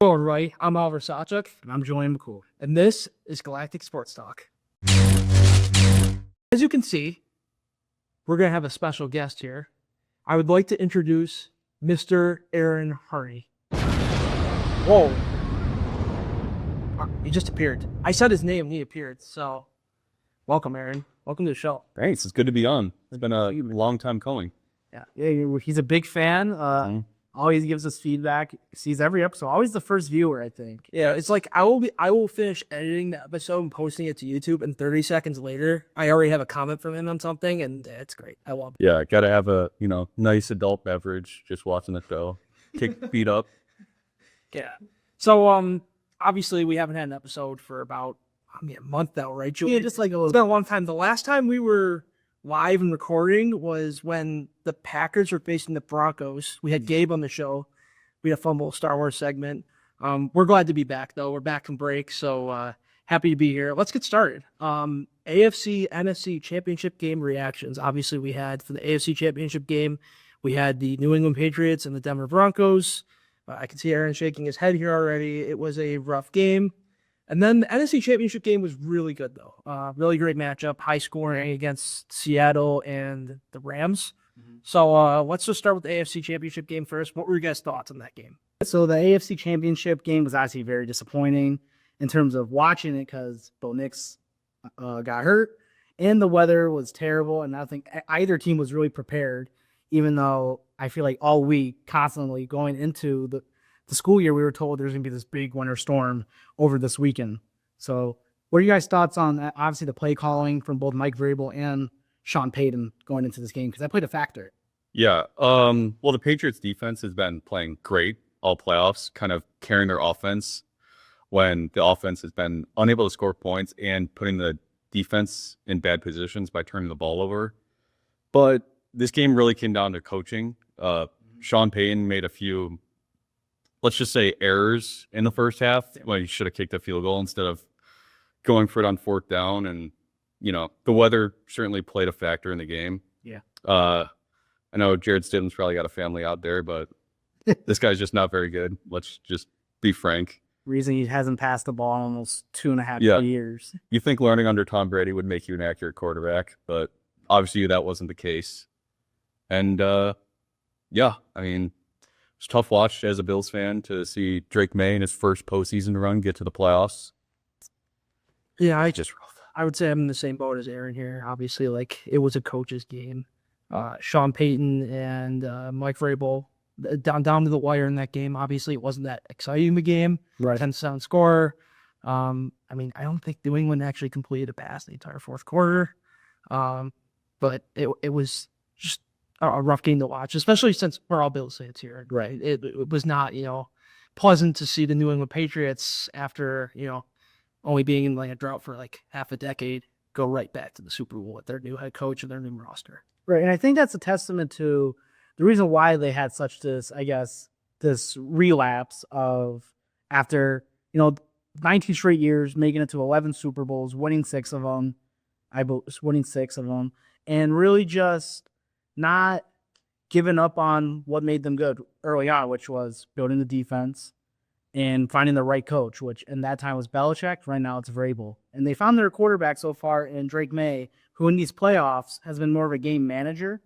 Hello, everybody. I'm Oliver Sachuk, And I'm Julian McCool. and this is Galactic Sports Talk. As you can see, we're going to have a special guest here. I would like to introduce Mr. Aaron Hardy. Whoa. He just appeared. I said his name, and he appeared. So, welcome, Aaron. Welcome to the show. Thanks. It's good to be on. It's been a long time coming. Yeah, he's a big fan. Always gives us feedback. Sees every episode. Always the first viewer, I think. Yeah, it's like I will finish editing the episode and posting it to YouTube, and 30 seconds later, I already have a comment from him on something, and it's great. I love it. Yeah, got to have a nice adult beverage just watching the show. Kick feet up. Yeah. So obviously we haven't had an episode for about a month now, right, Julian? Yeah, just like a It's little. been a long time. The last time we were live and recording was when the Packers were facing the Broncos. We had Gabe on the show. We had a fun little Star Wars segment. We're glad to be back, though. We're back from break, so happy to be here. Let's get started. AFC, NFC Championship game reactions. Obviously, we had for the AFC Championship game, we had the New England Patriots and the Denver Broncos. I can see Aaron shaking his head here already. It was a rough game. And then the NFC Championship game was really good, though. Really great matchup, high scoring against Seattle and the Rams. So let's just start with the AFC Championship game first. What were your guys' thoughts on that game? So the AFC Championship game was actually very disappointing in terms of watching it because Bo Nix got hurt and the weather was terrible. And I don't think either team was really prepared, even though I feel like all week, constantly going into the school year, we were told there's going to be this big winter storm over this weekend. So what are you guys' thoughts on that? Obviously the play calling from both Mike Vrabel and Sean Payton going into this game? Because that played a factor. Yeah. Well, the Patriots defense has been playing great all playoffs, kind of carrying their offense when the offense has been unable to score points and putting the defense in bad positions by turning the ball over. But this game really came down to coaching. Sean Payton made a few, let's just say, errors in the first half when he should have kicked a field goal instead of going for it on fourth down. And, the weather certainly played a factor in the game. Yeah. I know Jared Stidham's probably got a family out there, but this guy's just not very good. Let's just be frank. Reason he hasn't passed the ball in almost 2.5 Yeah. years. You think learning under Tom Brady would make you an accurate quarterback, but obviously that wasn't the case. And, yeah, I mean, it's a tough watch as a Bills fan to see Drake May in his first postseason run get to the playoffs. Yeah, Just rough. I would say I'm in the same boat as Aaron here. Obviously, it was a coach's game. Sean Payton and Mike Vrabel down to the wire in that game. Obviously, it wasn't that exciting of a game. Right. 10-sound score. I don't think New England actually completed a pass the entire fourth quarter. But it was just a rough game to watch, especially since we're all Bills fans here. Right. It was not, pleasant to see the New England Patriots after, only being in a drought for half a decade go right back to the Super Bowl with their new head coach and their new roster. Right. And I think that's a testament to the reason why they had such this relapse of after, 19 straight years, making it to 11 Super Bowls, winning 6 of them, and really just not giving up on what made them good early on, which was building the defense and finding the right coach, which in that time was Belichick. Right now it's Vrabel. And they found their quarterback so far in Drake May, who in these playoffs has been more of a game manager.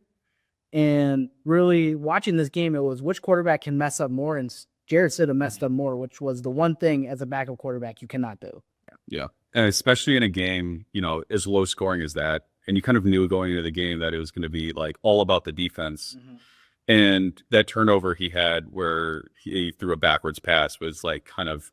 And really watching this game, it was which quarterback can mess up more, and Jared Stidham messed up more, which was the one thing as a backup quarterback you cannot do. Yeah. And especially in a game, as low scoring as that, and you kind of knew going into the game that it was going to be all about the defense. Mm-hmm. And that turnover he had where he threw a backwards pass was kind of,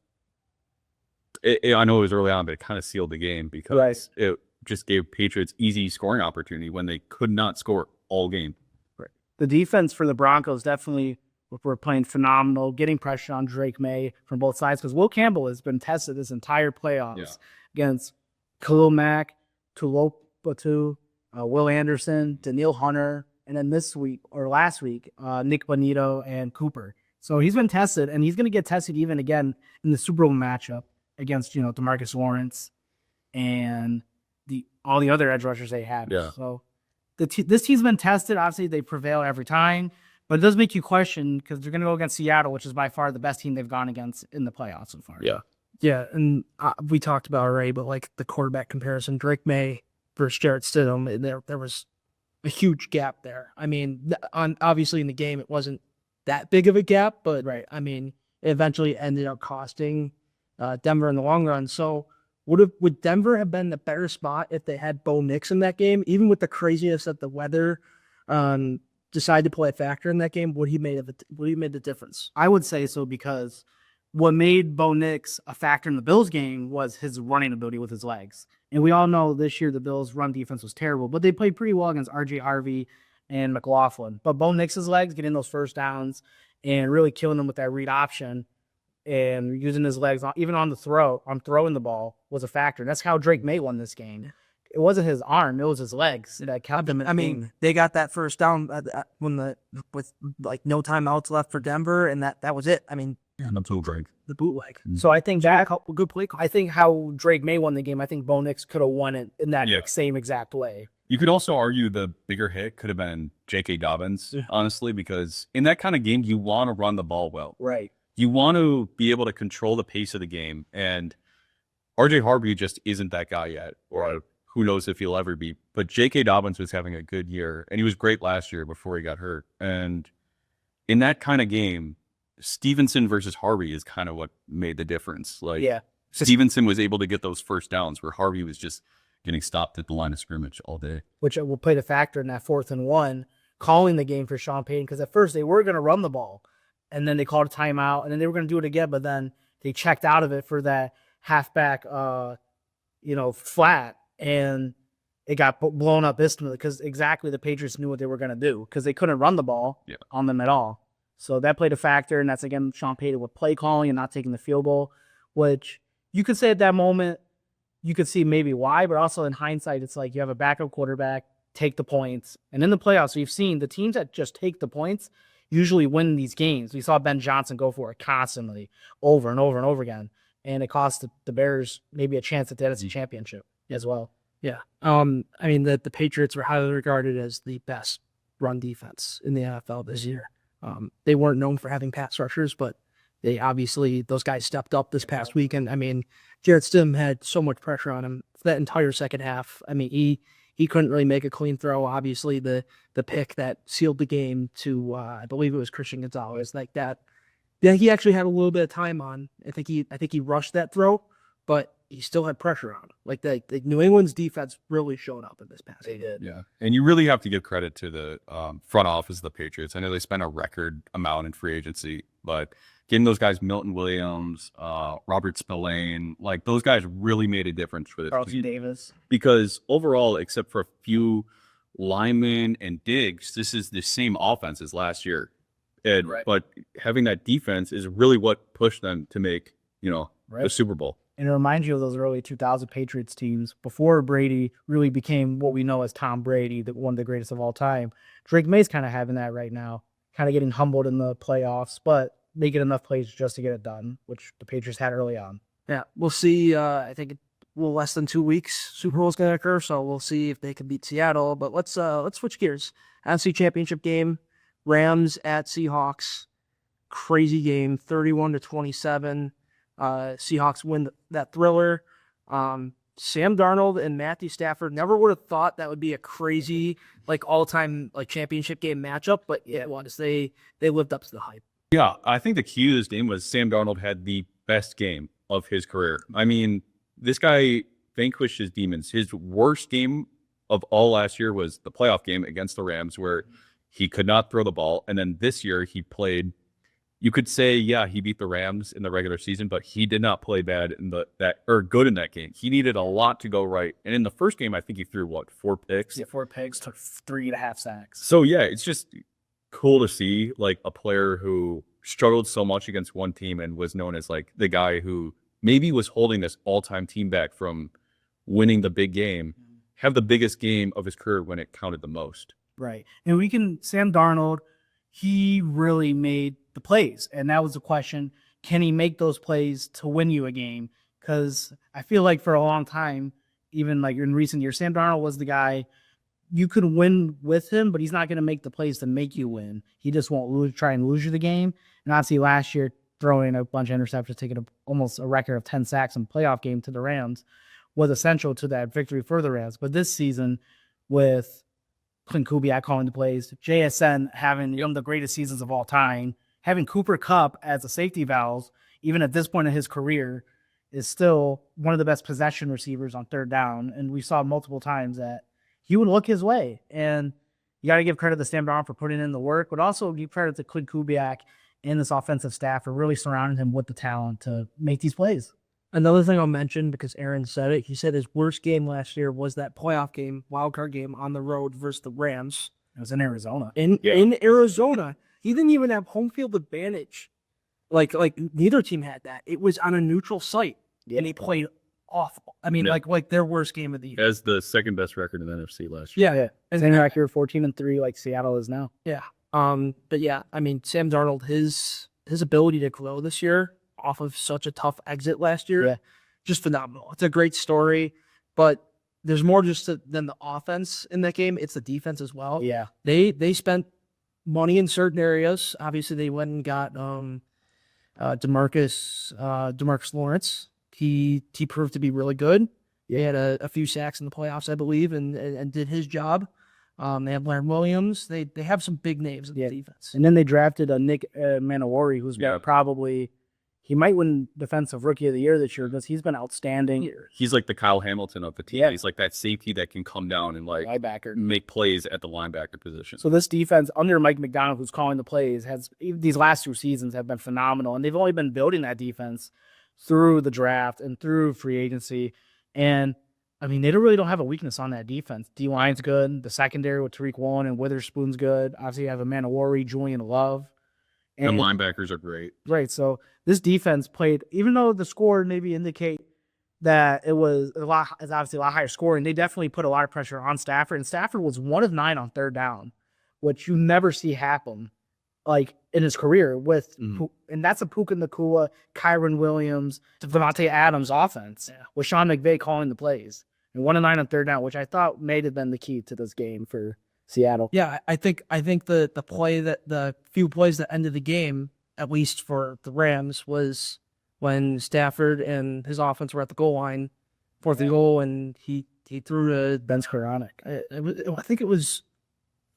I know it was early on, but it kind of sealed the game because it just gave Patriots easy scoring opportunity when they could not score all game. Right. The defense for the Broncos definitely were playing phenomenal, getting pressure on Drake May from both sides because Will Campbell has been tested this entire playoffs against Khalil Mack, Tulopatu, Will Anderson, Daniil Hunter, and then this week or last week, Nick Bonito and Cooper. So he's been tested, and he's going to get tested even again in the Super Bowl matchup against DeMarcus Lawrence and all the other edge rushers they have. Yeah. So this team's been tested. Obviously, they prevail every time, But it does make you question because they're going to go against Seattle, which is by far the best team they've gone against in the playoffs so far. Yeah. Yeah, and we talked about already, but like the quarterback comparison, Drake May versus Jarrett Stidham, there was a huge gap there. I mean, obviously in the game it wasn't that big of a gap, but Right. I mean, it eventually ended up costing Denver in the long run. So would Denver have been the better spot if they had Bo Nix in that game, even with the craziness that the weather decided to play a factor in that game? Would he made the difference? I would say so because what made Bo Nix a factor in the Bills game was his running ability with his legs. And we all know this year the Bills' run defense was terrible, but they played pretty well against R.J. Harvey and McLaughlin. But Bo Nix's legs, getting those first downs and really killing them with that read option and using his legs, even on throwing the ball, was a factor. And that's how Drake May won this game. It wasn't his arm; it was his legs that kept him. I mean, they got that first down with like no timeouts left for Denver, and that was it. I mean, Yeah, no tool Drake. the bootleg. So I think that Good play call. I think how Drake May won the game. I think Bo Nix could have won it in that Yeah. same exact way. You could also argue the bigger hit could have been J.K. Dobbins, Yeah. honestly, because in that kind of game, you want to run the ball well. Right. You want to be able to control the pace of the game. And R.J. Harvey just isn't that guy yet, or who knows if he'll ever be. But J.K. Dobbins was having a good year, and he was great last year before he got hurt. And in that kind of game, Stevenson versus Harvey is kind of what made the difference. Like, Yeah. Stevenson was able to get those first downs where Harvey was just getting stopped at the line of scrimmage all day. Which will play a factor in that 4th and 1, calling the game for Sean Payton, because at first they were going to run the ball, and then they called a timeout, and then they were going to do it again, but then they checked out of it for that halfback, flat, and it got blown up instantly because exactly the Patriots knew what they were going to do because they couldn't run the ball on them at all. So that played a factor, and that's, again, Sean Payton with play calling and not taking the field goal, which you could say at that moment, you could see maybe why, but also in hindsight, it's like you have a backup quarterback, take the points. And in the playoffs, we've seen the teams that just take the points usually win these games. We saw Ben Johnson go for it constantly, over and over and over again. And it cost the Bears maybe a chance at the NFC Championship as well. Yeah. I mean, the Patriots were highly regarded as the best run defense in the NFL this year. They weren't known for having pass rushers, but those guys stepped up this past weekend. I mean, Jarrett Stidham had so much pressure on him for that entire second half. I mean, he couldn't really make a clean throw. Obviously, the pick that sealed the game to I believe it was Christian Gonzalez, like that. Yeah, he actually had a little bit of time on. I think he rushed that throw, but he still had pressure on him. Like the New England's defense really showed up in this past game. They did. Yeah. And you really have to give credit to the front office of the Patriots. I know they spent a record amount in free agency, but getting those guys, Milton Williams, Robert Spillane, like those guys really made a difference for this Carlton team. Davis. Because overall, except for a few linemen and Diggs, this is the same offense as last year. Right. But having that defense is really what pushed them to make, the Super Bowl. And it reminds you of those early 2000 Patriots teams before Brady really became what we know as Tom Brady, one of the greatest of all time. Drake May's kind of having that right now, kind of getting humbled in the playoffs, but making enough plays just to get it done, which the Patriots had early on. Yeah, we'll see. I think less than 2 weeks, Super Bowl is going to occur, so we'll see if they can beat Seattle. But let's switch gears. NFC Championship game, Rams at Seahawks. Crazy game, 31-27. Seahawks win that thriller. Sam Darnold and Matthew Stafford, never would have thought that would be a crazy, all-time championship game matchup, but yeah, it was. They lived up to the hype. Yeah, I think the key to this game was Sam Darnold had the best game of his career. I mean, this guy vanquished his demons. His worst game of all last year was the playoff game against the Rams, where he could not throw the ball. And then this year he played. You could say, yeah, he beat the Rams in the regular season, but he did not play bad good in that game. He needed a lot to go right. And in the first game, I think he threw 4 picks? Yeah, 4 picks, took 3.5 sacks. So yeah, it's just cool to see a player who struggled so much against one team and was known as the guy who maybe was holding this all-time team back from winning the big game, have the biggest game of his career when it counted the most. Right. And Sam Darnold, he really made the plays. And that was the question, can he make those plays to win you a game? Because I feel like for a long time, even in recent years, Sam Darnold was the guy you could win with him, but he's not going to make the plays to make you win. He just won't try and lose you the game. And obviously last year, throwing a bunch of interceptions, taking almost a record of 10 sacks in playoff game to the Rams was essential to that victory for the Rams. But this season, with Clint Kubiak calling the plays, JSN having one of the greatest seasons of all time, having Cooper Kupp as a safety valve, even at this point in his career, is still one of the best possession receivers on third down. And we saw multiple times that he would look his way. And you got to give credit to Sam Darnold for putting in the work, but also give credit to Clint Kubiak and this offensive staff for really surrounding him with the talent to make these plays. Another thing I'll mention, because Aaron said it, he said his worst game last year was that playoff game, wild card game on the road versus the Rams. It was in Arizona. In Arizona. He didn't even have home field advantage. Like neither team had that. It was on a neutral site, and he played awful. I mean, like their worst game of the year. As the second best record in the NFC last year. Yeah. Same record, 14-3, like Seattle is now. Yeah. But yeah, I mean, Sam Darnold, his ability to grow this year off of such a tough exit last year, just phenomenal. It's a great story, but there's more than the offense in that game. It's the defense as well. Yeah. They spent money in certain areas. Obviously, they went and got DeMarcus Lawrence. He proved to be really good. He had a few sacks in the playoffs, I believe, and did his job. They have Larry Williams. They have some big names in the defense. And then they drafted Nick Manowari, who's probably he might win Defensive Rookie of the Year this year because he's been outstanding. He's like the Kyle Hamilton of the team. Yeah. He's like that safety that can come down and like linebacker, make plays at the linebacker position. So this defense under Mike McDonald, who's calling the plays, has these last 2 seasons have been phenomenal, and they've only been building that defense through the draft and through free agency. And I mean, they really don't have a weakness on that defense. D-line's good. The secondary with Tariq Woolen and Witherspoon's good. Obviously, you have Manowari, Julian Love. And linebackers are great. Right. So this defense played, even though the score maybe indicate that it was obviously a lot higher scoring, they definitely put a lot of pressure on Stafford. And Stafford was 1 of 9 on third down, which you never see happen like in his career with, and that's a Puka Nacua, Kyron Williams, Devontae Adams offense with Sean McVay calling the plays. And 1 of 9 on third down, which I thought may have been the key to this game for Seattle. Yeah, I think the play that the few plays that ended the game, at least for the Rams, was when Stafford and his offense were at the goal line, 4th and goal, and he threw to Ben Skoranek. I think it was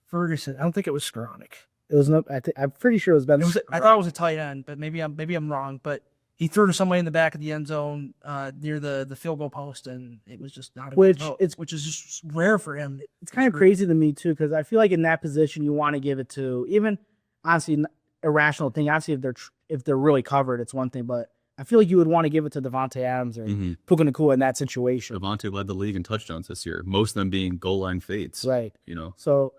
Ferguson. I don't think it was Skoranek. It was no. I'm pretty sure it was Ben. I thought it was a tight end, but maybe I'm wrong. But he threw to somebody in the back of the end zone near the field goal post, and it was just not a which is just rare for him. It's kind of crazy to me too, because I feel like in that position you want to give it to, even honestly irrational thing. Obviously, if they're really covered, it's one thing, but I feel like you would want to give it to Devontae Adams or Puka Nacua in that situation. Devontae led the league in touchdowns this year, most of them being goal line fades. Right. So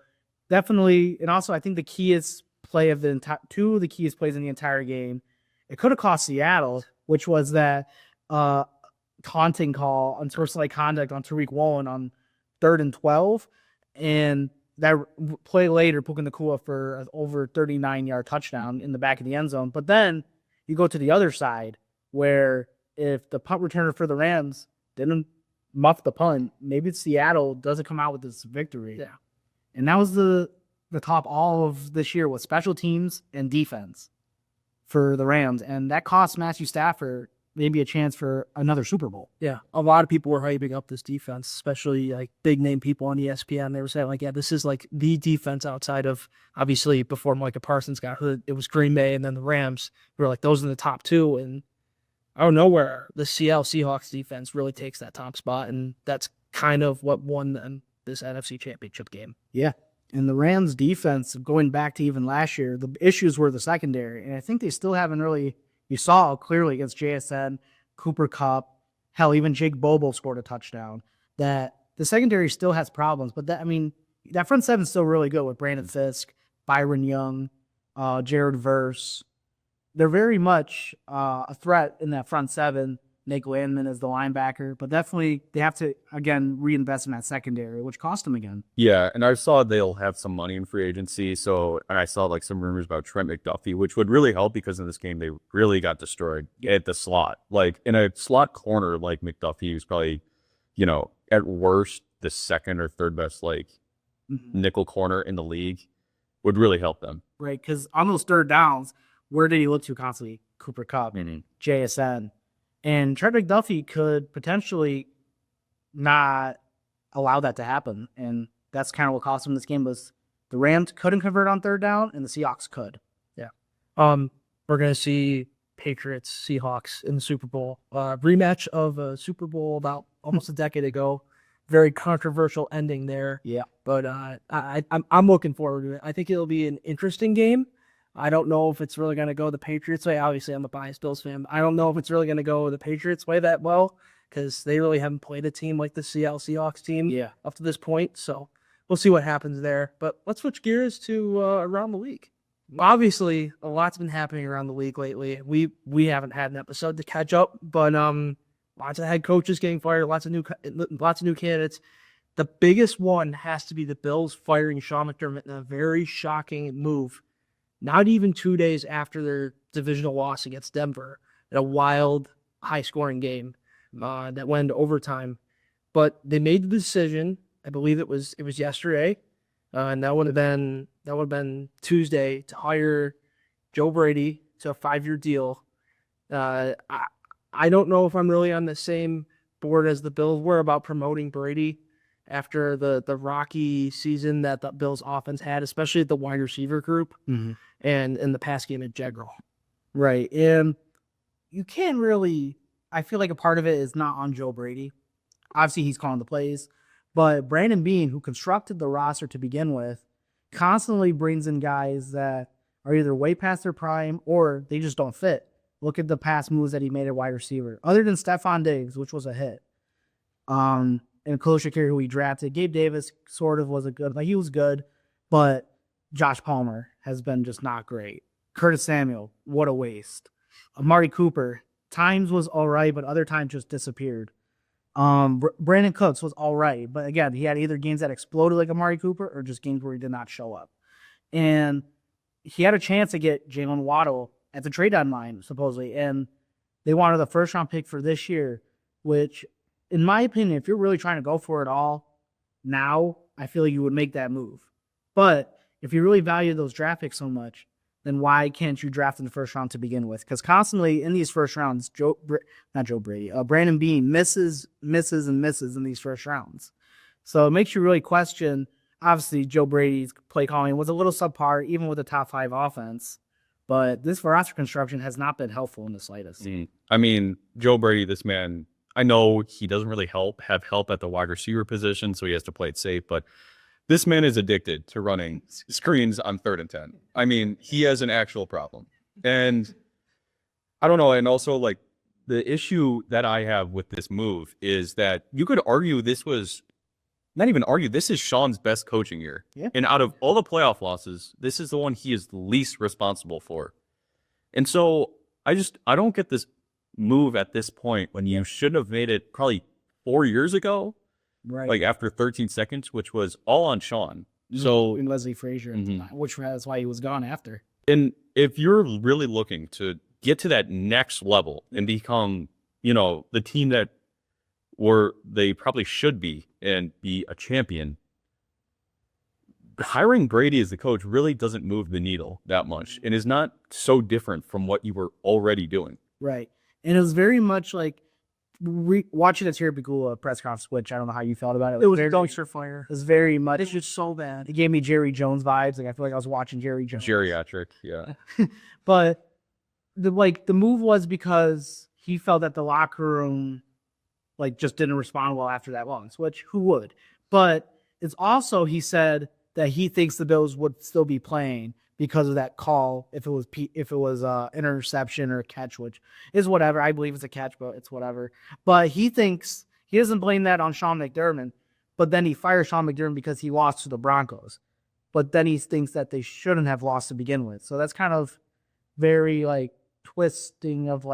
definitely, and also I think the keyest play of the entire 2 of the keyest plays in the entire game. It could have cost Seattle, which was that taunting call, unsportsmanlike conduct on Tariq Woolen on 3rd and 12, and that play later, Puka Nacua for an over 39-yard touchdown in the back of the end zone. But then you go to the other side, where if the punt returner for the Rams didn't muff the punt, maybe Seattle doesn't come out with this victory. Yeah, and that was the top all of this year with special teams and defense for the Rams, and that cost Matthew Stafford maybe a chance for another Super Bowl. Yeah, a lot of people were hyping up this defense, especially like big name people on ESPN. They were saying like, yeah, this is like the defense outside of, obviously before Micah Parsons got hurt, it was Green Bay and then the Rams. We were like, those are the top 2, and out of nowhere, the Seattle Seahawks defense really takes that top spot, and that's kind of what won them this NFC Championship game. Yeah. And the Rams defense, going back to even last year, the issues were the secondary. And I think they still haven't really, you saw clearly against JSN, Cooper Kupp, hell, even Jake Bobo scored a touchdown, that the secondary still has problems. But that front seven is still really good with Brandon Fisk, Byron Young, Jared Verse. They're very much a threat in that front seven. Nick Landman is the linebacker, but definitely they have to, again, reinvest in that secondary, which cost them again. Yeah, and I saw they'll have some money in free agency, and I saw like some rumors about Trent McDuffie, which would really help because in this game they really got destroyed at the slot. Like in a slot corner like McDuffie, who's probably, at worst, the 2nd or 3rd best like nickel corner in the league would really help them. Right, because on those third downs, where did he look to constantly? Cooper Kupp, JSN. And Trent McDuffie could potentially not allow that to happen. And that's kind of what cost him this game was the Rams couldn't convert on third down and the Seahawks could. Yeah. We're going to see Patriots, Seahawks in the Super Bowl. Rematch of a Super Bowl about almost a decade ago. Very controversial ending there. Yeah. But I'm looking forward to it. I think it'll be an interesting game. I don't know if it's really going to go the Patriots way. Obviously, I'm a biased Bills fan. I don't know if it's really going to go the Patriots way that well because they really haven't played a team like the Seattle Seahawks team up to this point. So we'll see what happens there. But let's switch gears to around the league. Obviously, a lot's been happening around the league lately. We haven't had an episode to catch up, but lots of head coaches getting fired, lots of new candidates. The biggest one has to be the Bills firing Sean McDermott in a very shocking move. Not even 2 days after their divisional loss against Denver in a wild, high-scoring game that went into overtime. But they made the decision. I believe it was yesterday, and that would have been Tuesday to hire Joe Brady to a 5-year deal. I don't know if I'm really on the same board as the Bills were about promoting Brady after the rocky season that the Bills offense had, especially the wide receiver group and in the pass game in general. Right. And you can't really, I feel like a part of it is not on Joe Brady. Obviously, he's calling the plays. But Brandon Beane, who constructed the roster to begin with, constantly brings in guys that are either way past their prime or they just don't fit. Look at the past moves that he made at wide receiver. Other than Stephon Diggs, which was a hit, and Khalil Shakir, who he drafted. Gabe Davis sort of was he was good, but Josh Palmer has been just not great. Curtis Samuel, what a waste. Amari Cooper, times was all right, but other times just disappeared. Brandon Cooks was all right, but again, he had either games that exploded like Amari Cooper or just games where he did not show up. And he had a chance to get Jalen Waddle at the trade deadline, supposedly, and they wanted the first-round pick for this year, which, in my opinion, if you're really trying to go for it all now, I feel like you would make that move. But if you really value those draft picks so much, then why can't you draft in the first round to begin with? Because constantly in these first rounds, Brandon Beane misses in these first rounds. So it makes you really question. Obviously, Joe Brady's play calling was a little subpar, even with a top 5 offense. But this roster construction has not been helpful in the slightest. I mean, Joe Brady, this man, I know he doesn't really have help at the wide receiver position, so he has to play it safe. But this man is addicted to running screens on 3rd and 10. I mean, he has an actual problem. And I don't know. And also, like, the issue that I have with this move is that you could argue this is Sean's best coaching year. Yeah. And out of all the playoff losses, this is the one he is least responsible for. And so I don't get this move at this point when you should have made it probably 4 years ago. Right. Like after 13 seconds, which was all on Sean. So in Leslie Frazier, which that's why he was gone after. And if you're really looking to get to that next level and become, the team that they probably should be and be a champion, hiring Brady as the coach really doesn't move the needle that much and is not so different from what you were already doing. Right. And it was very much like watching the Terry Pegula press conference, which I don't know how you felt about it. It was dumpster fire. It was very much. It's just so bad. It gave me Jerry Jones vibes. Like I feel like I was watching Jerry Jones. Geriatric, yeah. But the move was because he felt that the locker room just didn't respond well after that loss, which who would? But it's also he said that he thinks the Bills would still be playing because of that call if it was interception or a catch, which is whatever. I believe it's a catch, but it's whatever. But he thinks he doesn't blame that on Sean McDermott, but then he fires Sean McDermott because he lost to the Broncos. But then he thinks that they shouldn't have lost to begin with. So that's kind of very twisting of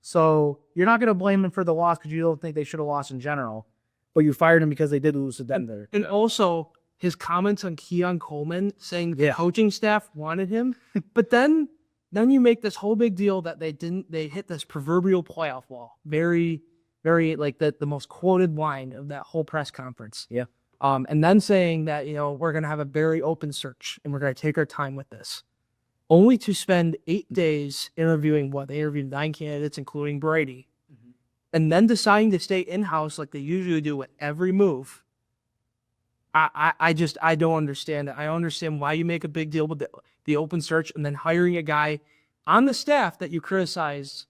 so you're not going to blame him for the loss because you don't think they should have lost in general, but you fired him because they did lose to Denver. And also his comments on Keon Coleman saying the coaching staff wanted him, but then you make this whole big deal that they hit this proverbial playoff wall. Very, very the most quoted line of that whole press conference. Yeah. And then saying that, we're going to have a very open search and we're going to take our time with this. Only to spend 8 days interviewing They interviewed 9 candidates, including Brady, and then deciding to stay in-house like they usually do with every move. I don't understand it. I understand why you make a big deal with the open search and then hiring a guy on the staff that you criticize,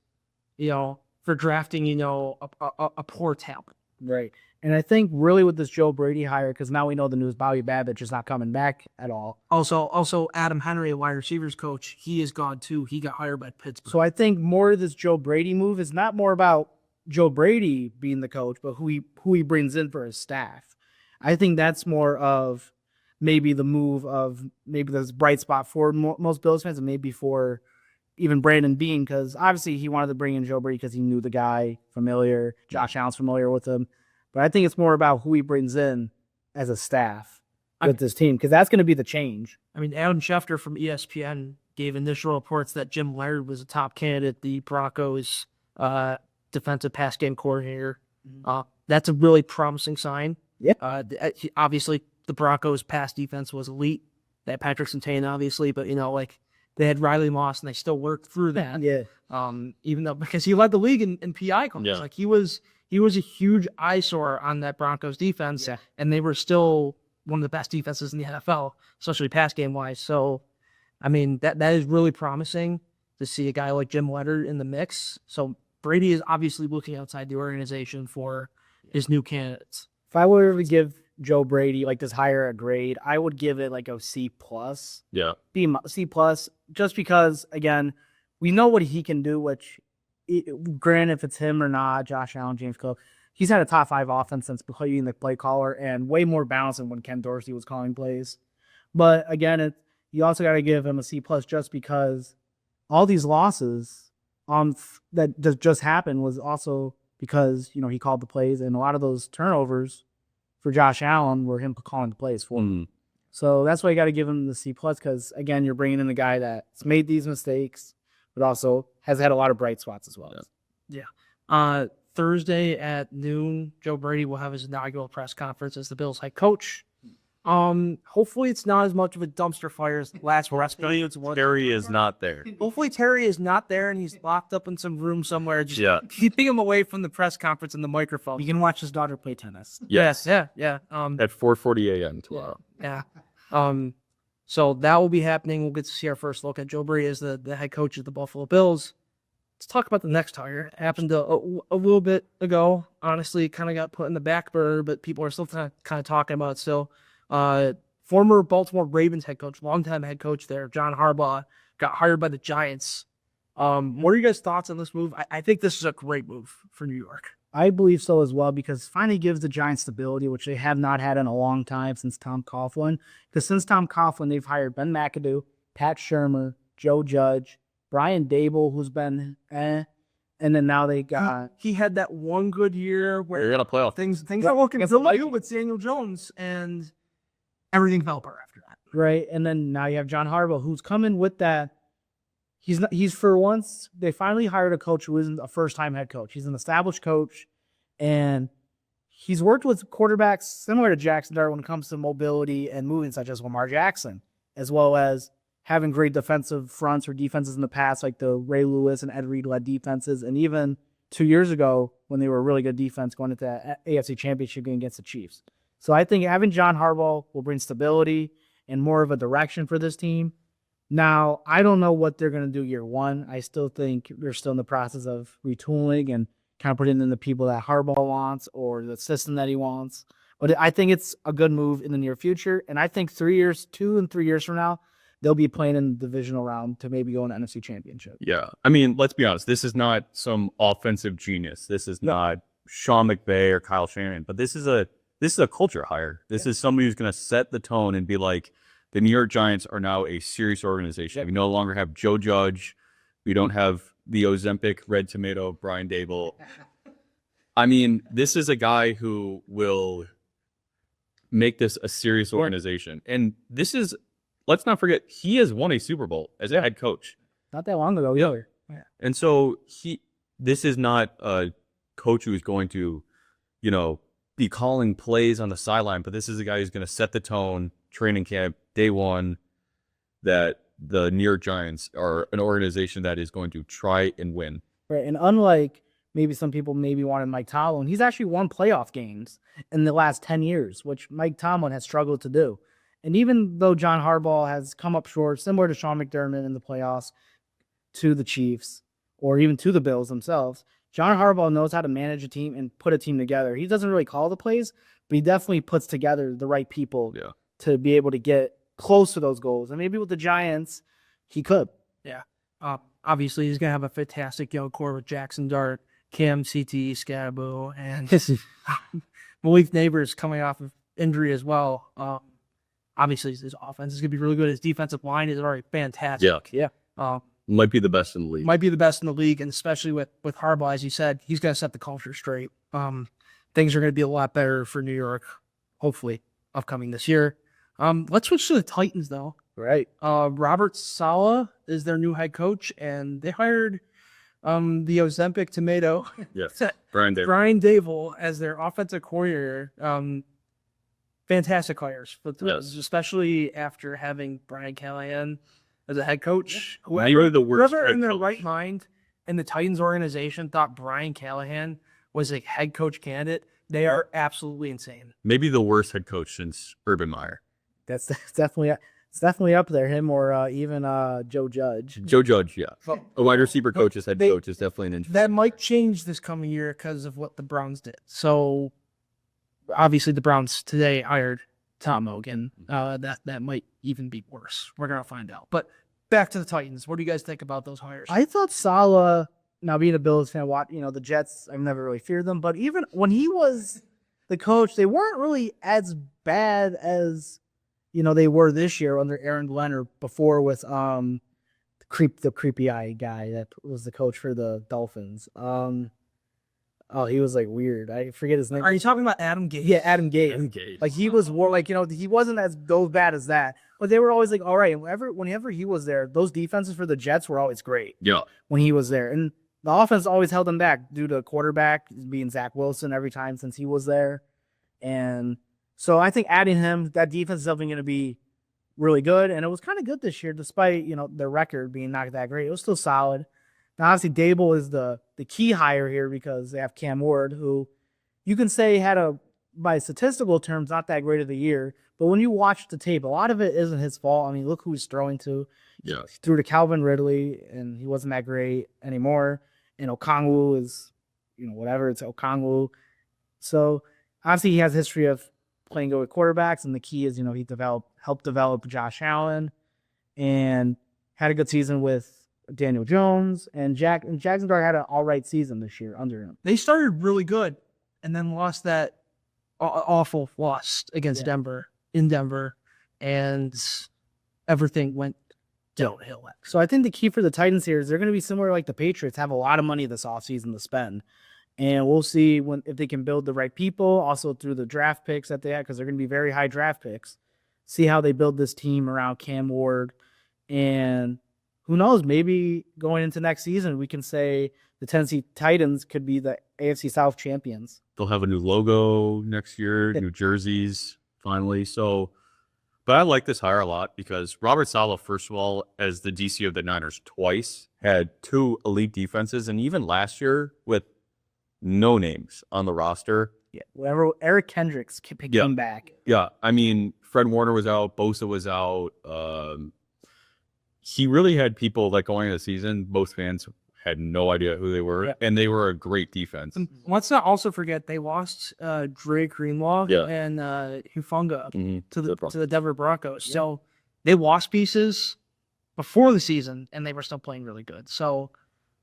for drafting, a poor talent. Right. And I think really with this Joe Brady hire, because now we know the news, Bobby Babbitt is not coming back at all. Also Adam Henry, a wide receivers coach, he is gone too. He got hired by Pittsburgh. So I think more of this Joe Brady move is not more about Joe Brady being the coach, but who he brings in for his staff. I think that's more of maybe the move of maybe this bright spot for most Bills fans and maybe for even Brandon Beane, because obviously he wanted to bring in Joe Brady because he knew the guy, familiar. Josh Allen's familiar with him. But I think it's more about who he brings in as a staff with this team, because that's going to be the change. I mean, Adam Schefter from ESPN gave initial reports that Jim Laird was a top candidate, the Broncos' defensive pass game coordinator. That's a really promising sign. Yeah. Obviously, the Broncos' pass defense was elite. They had Patrick Surtain, obviously, but they had Riley Moss, and they still worked through that. Yeah. Even though because he led the league in PI calls, he was a huge eyesore on that Broncos defense, and they were still one of the best defenses in the NFL, especially pass game wise. So, I mean, that is really promising to see a guy like Jim Leonard in the mix. So Brady is obviously looking outside the organization for his new candidates. If I were to give Joe Brady this hire a grade, I would give it a C+. Yeah. C+, just because again, we know what he can do, which granted, if it's him or not, Josh Allen, James Cook, he's had a top 5 offense since being the play caller and way more balanced than when Ken Dorsey was calling plays. But again, you also got to give him a C+ just because all these losses that just happened was also because he called the plays, and a lot of those turnovers for Josh Allen were him calling the plays for him. So that's why you got to give him the C+, because again, you're bringing in a guy that's made these mistakes, but also has had a lot of bright spots as well. Yeah. Thursday at noon, Joe Brady will have his inaugural press conference as the Bills head coach. Hopefully it's not as much of a dumpster fire as the last press conference. Terry is not there. Hopefully Terry is not there and he's locked up in some room somewhere, just keeping him away from the press conference and the microphone. You can watch his daughter play tennis. Yes. Yeah. At 4:40 a.m. tomorrow. Yeah. So that will be happening. We'll get to see our first look at Joe Brady as the head coach of the Buffalo Bills. Let's talk about the next hire. It happened a little bit ago. Honestly, it kind of got put in the back burner, but people are still kind of talking about it still. Former Baltimore Ravens head coach, longtime head coach there, John Harbaugh, got hired by the Giants. What are you guys' thoughts on this move? I think this is a great move for New York. I believe so as well, because it finally gives the Giants stability, which they have not had in a long time since Tom Coughlin. Because since Tom Coughlin, they've hired Ben McAdoo, Pat Shurmur, Joe Judge, Brian Dable, who's been and then now they got... He had that one good year where They're going to playoff. things are looking good with Daniel Jones, and everything fell apart after that. Right, and then now you have John Harbaugh, who's coming with that. He's for once, they finally hired a coach who isn't a first-time head coach. He's an established coach, and he's worked with quarterbacks similar to Jackson Dart when it comes to mobility and moving, such as Lamar Jackson, as well as having great defensive fronts or defenses in the past, like the Ray Lewis and Ed Reed-led defenses, and even 2 years ago when they were a really good defense going into the AFC Championship game against the Chiefs. So I think having John Harbaugh will bring stability and more of a direction for this team. Now, I don't know what they're going to do year one. I still think they're still in the process of retooling and kind of putting in the people that Harbaugh wants or the system that he wants. But I think it's a good move in the near future. And I think 2 and 3 years from now, they'll be playing in the divisional round to maybe go in the NFC Championship. Yeah. I mean, let's be honest. This is not some offensive genius. This is not Sean McVay or Kyle Shanahan. But this is a culture hire. This is somebody who's going to set the tone and be like, the New York Giants are now a serious organization. We no longer have Joe Judge. We don't have the Ozempic red tomato Brian Dable. I mean, this is a guy who will make this a serious organization. And this is, let's not forget, he has won a Super Bowl as a head coach. Not that long ago, either. Yeah. And so this is not a coach who's going to, be calling plays on the sideline, but this is a guy who's going to set the tone, training camp, day one, that the New York Giants are an organization that is going to try and win. Right, and unlike maybe some people maybe wanted Mike Tomlin, he's actually won playoff games in the last 10 years, which Mike Tomlin has struggled to do. And even though John Harbaugh has come up short, similar to Sean McDermott in the playoffs, to the Chiefs, or even to the Bills themselves, John Harbaugh knows how to manage a team and put a team together. He doesn't really call the plays, but he definitely puts together the right people to be able to get close to those goals. And maybe with the Giants, he could. Yeah. Obviously, he's going to have a fantastic young core with Jackson Dart, Cam, CT, Scadaboo, and Malik Neighbors coming off of injury as well. Obviously, his offense is going to be really good. His defensive line is already fantastic. Yeah. Might be the best in the league. Might be the best in the league, and especially with Harbaugh, as you said, he's going to set the culture straight. Things are going to be a lot better for New York, hopefully, upcoming this year. Let's switch to the Titans, though. Right. Robert Saleh is their new head coach, and they hired the Ozempic tomato, Yes, Brian Dable. Brian Dable, as their offensive coordinator. Fantastic hires, especially after having Brian Callahan as a head coach. Whoever in their right mind in the Titans organization thought Brian Callahan was a head coach candidate, they are absolutely insane. Maybe the worst head coach since Urban Meyer. That's definitely up there. Him or even Joe Judge. Joe Judge, yeah. But A wide receiver coach as head coach is definitely an interesting. that might change this coming year because of what the Browns did. So obviously the Browns today hired Tom Hogan. That might even be worse. We're gonna find out. But back to the Titans. What do you guys think about those hires? I thought Saleh, now being a Bills fan, the Jets, I've never really feared them, but even when he was the coach, they weren't really as bad as they were this year under Aaron Glenn or before with the creepy eye guy that was the coach for the Dolphins. He was like weird. I forget his name. Are you talking about Adam Gase? Yeah, Adam Gase. Like he was more like he wasn't as bad as that, but they were always like all right. And whenever he was there, those defenses for the Jets were always great. Yeah, when he was there, and the offense always held them back due to quarterback being Zach Wilson every time since he was there, and so I think adding him, that defense is definitely going to be really good, and it was kind of good this year despite their record being not that great. It was still solid. Now, obviously, Dable is the key hire here because they have Cam Ward, who you can say had by statistical terms, not that great of the year. But when you watch the tape, a lot of it isn't his fault. I mean, look who he's throwing to. Yeah. He threw to Calvin Ridley, and he wasn't that great anymore. And Okongwu is, whatever. It's Okongwu. So, obviously, he has a history of playing good with quarterbacks, and the key is, he helped develop Josh Allen and had a good season with Daniel Jones, and Jackson Dart had an all right season this year under him. They started really good and then lost that awful loss against Denver, and everything went downhill. So I think the key for the Titans here is they're going to be similar like the Patriots, have a lot of money this offseason to spend. And we'll see if they can build the right people, also through the draft picks that they have, because they're going to be very high draft picks. See how they build this team around Cam Ward, and who knows, maybe going into next season, we can say the Tennessee Titans could be the AFC South champions. They'll have a new logo next year, new jerseys, finally. So, but I like this hire a lot because Robert Saleh, first of all, as the DC of the Niners twice, had 2 elite defenses. And even last year with no names on the roster. Yeah, whenever Eric Kendricks came back. Yeah, I mean, Fred Warner was out, Bosa was out. He really had people that going into the season, most fans had no idea who they were, and they were a great defense. And let's not also forget they lost Dre Greenlaw and Hufanga to the Denver Broncos. Yeah. So they lost pieces before the season, and they were still playing really good. So,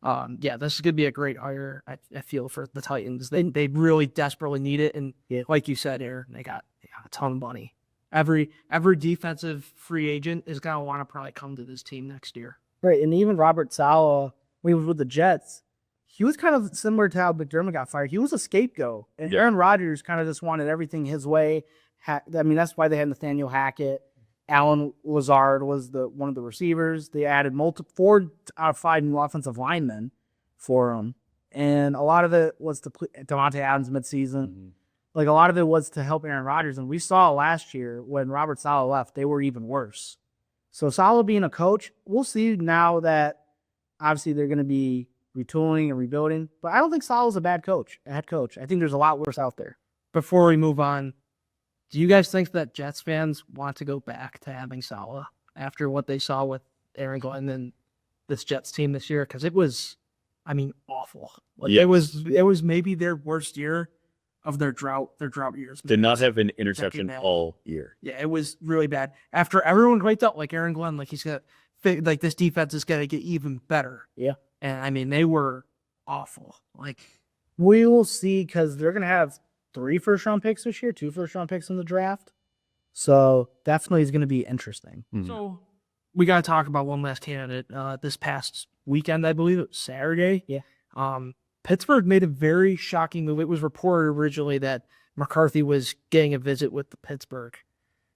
this is going to be a great hire, I feel, for the Titans. They really desperately need it, and like you said, Aaron, they got a ton of money. Every defensive free agent is going to want to probably come to this team next year. Right, and even Robert Saleh, when he was with the Jets, he was kind of similar to how McDermott got fired. He was a scapegoat, and Aaron Rodgers kind of just wanted everything his way. That's why they had Nathaniel Hackett. Alan Lazard was one of the receivers. They added 4 out of 5 new offensive linemen for him, and a lot of it was to Devontae Adams midseason. like a lot of it was to help Aaron Rodgers. And we saw last year when Robert Saleh left, they were even worse. So Saleh being a coach, we'll see now that obviously they're going to be retooling and rebuilding. But I don't think Saleh's a bad coach, a head coach. I think there's a lot worse out there. Before we move on, do you guys think that Jets fans want to go back to having Saleh after what they saw with Aaron Glenn and this Jets team this year? Because it was, I mean, awful. Like it was maybe their worst year of their drought years. Did not have an interception all year. Yeah, it was really bad. After everyone hyped up like Aaron Glenn, like he's got like this defense is gonna get even better. Yeah. And I mean they were awful. Like we will see because they're gonna have 3 first-round picks this year, 2 first-round picks in the draft. So definitely is gonna be interesting. Mhm. So we gotta talk about one last candidate. This past weekend, I believe it was Saturday. Yeah. Pittsburgh made a very shocking move. It was reported originally that McCarthy was getting a visit with the Pittsburgh.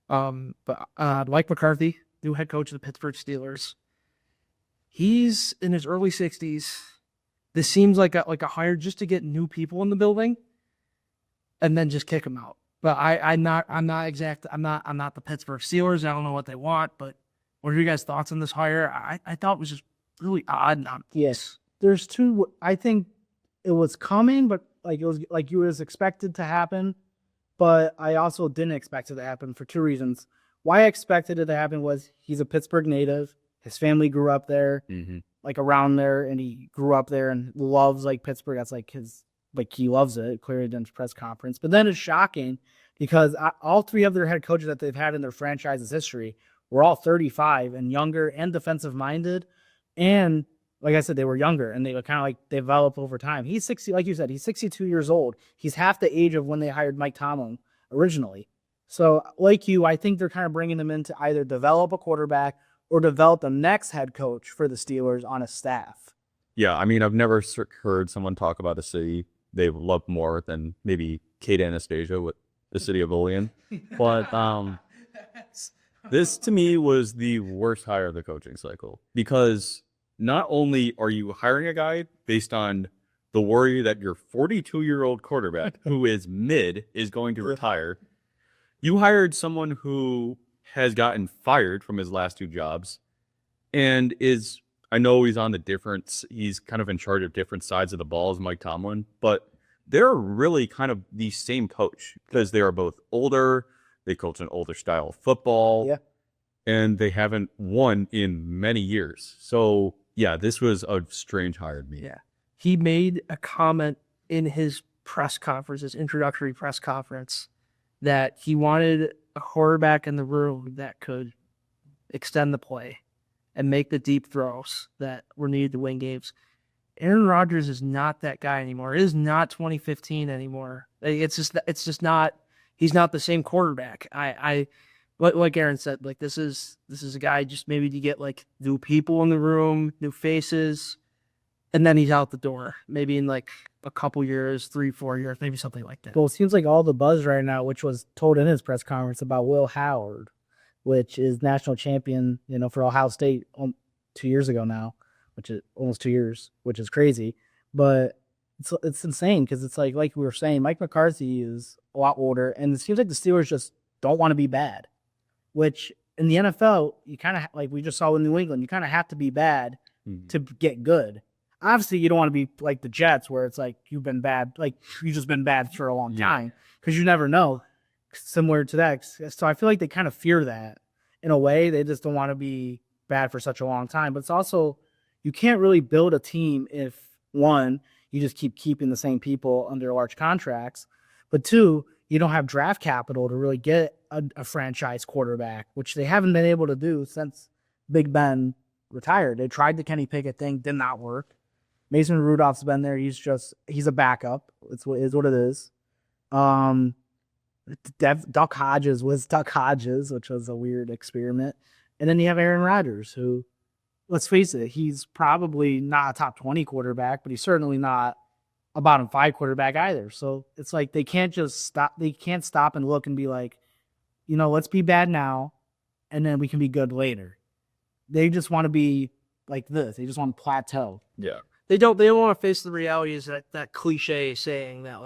But Mike McCarthy, new head coach of the Pittsburgh Steelers, he's in his early 60s. This seems like a hire just to get new people in the building, and then just kick them out. But I'm not the Pittsburgh Steelers. I don't know what they want. But what are you guys' thoughts on this hire? I thought it was just really odd. Yes, there's 2. I think it was coming, but it was expected to happen. But I also didn't expect it to happen for 2 reasons. Why I expected it to happen was he's a Pittsburgh native. His family grew up there, around there, and he grew up there and loves Pittsburgh. That's he loves it. Clearly in his press conference. But then it's shocking because all 3 of their head coaches that they've had in their franchise's history were all 35 and younger and defensive minded, and like I said, they were younger and they were kind of develop over time. He's 60, like you said, he's 62 years old. He's half the age of when they hired Mike Tomlin originally. So I think they're kind of bringing him in to either develop a quarterback or develop the next head coach for the Steelers on a staff. Yeah, I mean, I've never heard someone talk about a city they love more than maybe Kate Anastasia with the city of Julian. But this to me was the worst hire of the coaching cycle because not only are you hiring a guy based on the worry that your 42-year-old quarterback, who is mid, is going to retire, you hired someone who has gotten fired from his last 2 jobs and I know he's he's kind of in charge of different sides of the ball as Mike Tomlin, but they're really kind of the same coach because they are both older. They coach an older style of football. Yeah. And they haven't won in many years. So yeah, this was a strange hire to me. Yeah. He made a comment in his press conference, his introductory press conference, that he wanted a quarterback in the room that could extend the play and make the deep throws that were needed to win games. Aaron Rodgers is not that guy anymore. It is not 2015 anymore. It's just not, he's not the same quarterback. Like Aaron said, this is a guy just maybe to get new people in the room, new faces, and then he's out the door. Maybe in a couple years, 3-4 years, maybe something like that. Well, it seems like all the buzz right now, which was told in his press conference about Will Howard, which is national champion, for Ohio State 2 years ago now, which is almost 2 years, which is crazy. But it's insane because it's like we were saying, Mike McCarthy is a lot older, and it seems like the Steelers just don't want to be bad. Which in the NFL, you kind of we just saw in New England, you kind of have to be bad to get good. Obviously, you don't want to be like the Jets, where it's you've been bad, you've just been bad for a long time because you never know. Similar to that, so I feel like they kind of fear that in a way. They just don't want to be bad for such a long time. But it's also you can't really build a team if 1, you just keeping the same people under large contracts, but 2, you don't have draft capital to really get a franchise quarterback, which they haven't been able to do since Big Ben retired. They tried the Kenny Pickett thing, did not work. Mason Rudolph's been there. He's a backup. It's what it is. Duck Hodges was Duck Hodges, which was a weird experiment. And then you have Aaron Rodgers, who, let's face it, he's probably not a top 20 quarterback, but he's certainly not a bottom 5 quarterback either. So it's they can't just stop. They can't stop and look and be let's be bad now, and then we can be good later. They just want to be like this. They just want to plateau. Yeah. They don't want to face the realities that cliche saying that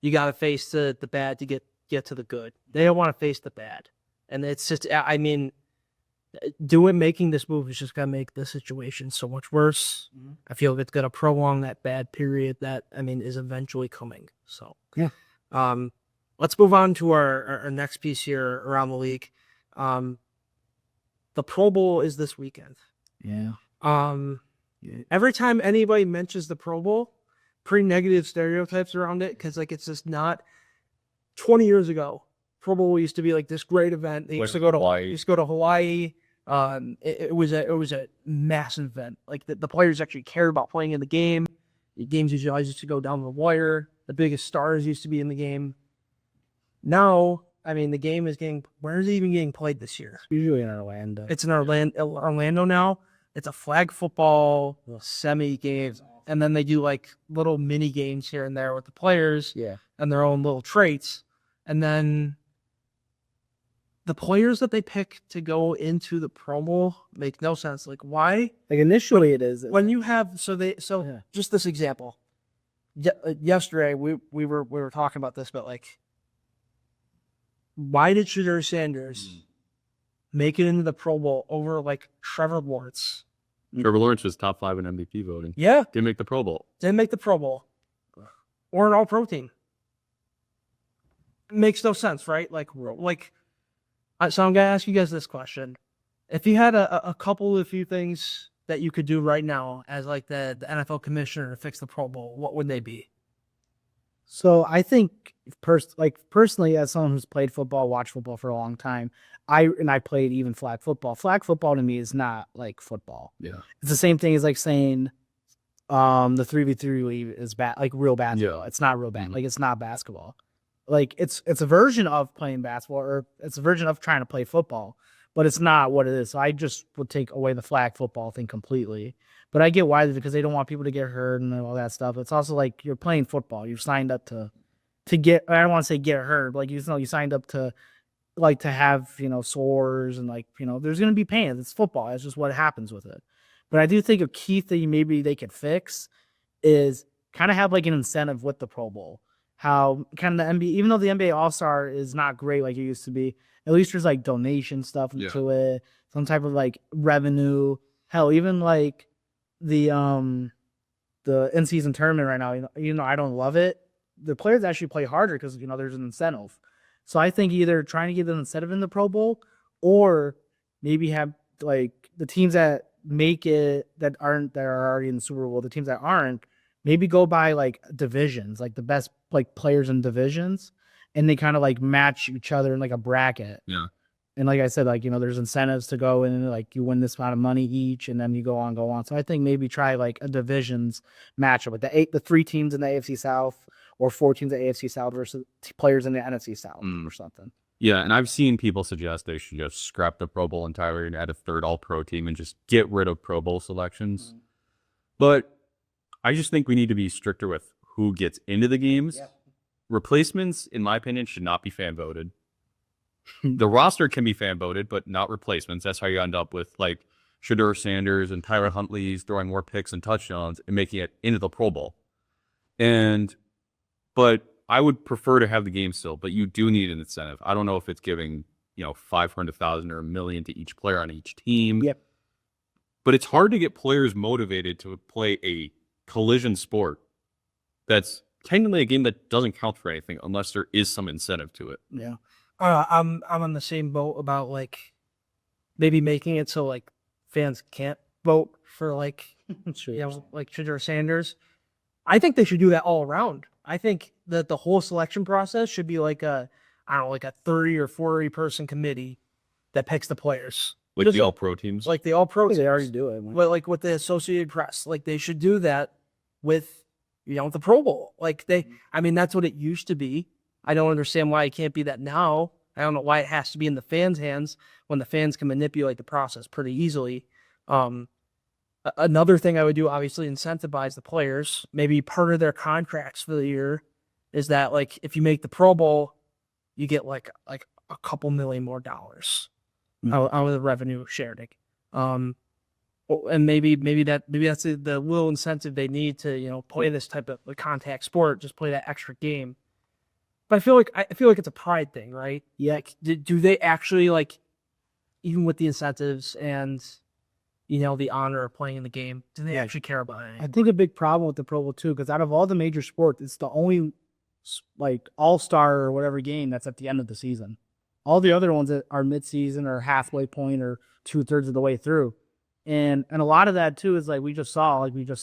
you got to face the bad to get to the good. They don't want to face the bad. And it's just, I mean, making this move is just going to make the situation so much worse. Mm-hmm. I feel it's going to prolong that bad period that, I mean, is eventually coming. So, Yeah. Let's move on to our next piece here around the league. The Pro Bowl is this weekend. Yeah. Every time anybody mentions the Pro Bowl, pretty negative stereotypes around it, because like it's just not. 20 years ago, Pro Bowl used to be like this great event. They used to go to Hawaii. It was a massive event. Like the players actually cared about playing in the game. The games usually always used to go down the wire. The biggest stars used to be in the game. Now, I mean, the game is where is it even getting played this year? Usually in Orlando. It's in Orlando now. It's a flag football semi game. And then they do like little mini games here and there with the players and their own little traits. And then the players that they pick to go into the Pro Bowl make no sense. Like, why? Like initially it is. When you have just this example. Yesterday we were talking about this, but like, why did Shedeur Sanders make it into the Pro Bowl over like Trevor Lawrence? Trevor Lawrence was top 5 in MVP voting. Yeah, Didn't make the Pro Bowl. didn't make the Pro Bowl or an All-Pro team. Makes no sense, right? So I'm gonna ask you guys this question: if you had a few things that you could do right now as like the NFL commissioner to fix the Pro Bowl, what would they be? So I think personally, as someone who's played football, watched football for a long time, I played even flag football. Flag football to me is not like football. Yeah. It's the same thing as like saying the 3v3 league is like real basketball. Yeah. It's not real like it's not basketball. Like it's a version of playing basketball, or it's a version of trying to play football, but it's not what it is. So I just would take away the flag football thing completely. But I get why, because they don't want people to get hurt and all that stuff. It's also like you're playing football. You've signed up to get, I don't want to say get hurt, but like you signed up to like to have, sores and like, there's going to be pain. It's football. That's just what happens with it. But I do think a key thing maybe they could fix is kind of have like an incentive with the Pro Bowl. How kind of the NBA, even though the NBA All-Star is not great like it used to be, at least there's like donation stuff into it, some type of like revenue. Hell, even like the in-season tournament right now, I don't love it. The players actually play harder because there's an incentive. So I think either trying to get an incentive in the Pro Bowl, or maybe have like the teams that make it that are already in the Super Bowl, the teams that aren't, maybe go by like divisions, like the best like players in divisions, and they kind of like match each other in like a bracket. Yeah. And like I said, like, there's incentives to go in, like you win this amount of money each, and then you go on. So I think maybe try like a divisions matchup with the 3 teams in the AFC South, or 4 teams in the AFC South versus players in the NFC South or something. Yeah, and I've seen people suggest they should just scrap the Pro Bowl entirely and add a 3rd All-Pro team and just get rid of Pro Bowl selections. But I just think we need to be stricter with who gets into the games. Yeah. Replacements, in my opinion, should not be fan voted. The roster can be fan voted, but not replacements. That's how you end up with like Shedeur Sanders and Tyler Huntley's throwing more picks and touchdowns and making it into the Pro Bowl. But I would prefer to have the game still, but you do need an incentive. I don't know if it's giving, $500,000 or $1 million to each player on each team. Yep. But it's hard to get players motivated to play a collision sport that's technically a game that doesn't count for anything unless there is some incentive to it. Yeah. I'm on the same boat about like maybe making it so like fans can't vote for like like Shedeur Sanders. I think they should do that all around. I think that the whole selection process should be like a 30 or 40 person committee that picks the players. Like the All-Pro teams? Like the All-Pro teams. They already do it. But like with the Associated Press, like they should do that with, the Pro Bowl. Like that's what it used to be. I don't understand why it can't be that now. I don't know why it has to be in the fans' hands when the fans can manipulate the process pretty easily. Another thing I would do, obviously, incentivize the players. Maybe part of their contracts for the year is that, like, if you make the Pro Bowl, you get like a couple million more dollars out of the revenue sharing. And maybe that's the little incentive they need to play this type of contact sport. Just play that extra game. But I feel like it's a pride thing, right? Yeah. Like, do they actually like, even with the incentives and the honor of playing in the game, do they actually care about it? I think a big problem with the Pro Bowl too, because out of all the major sports, it's the only like all-star or whatever game that's at the end of the season. All the other ones that are mid-season or halfway point or 2/3 of the way through. And a lot of that too is like we just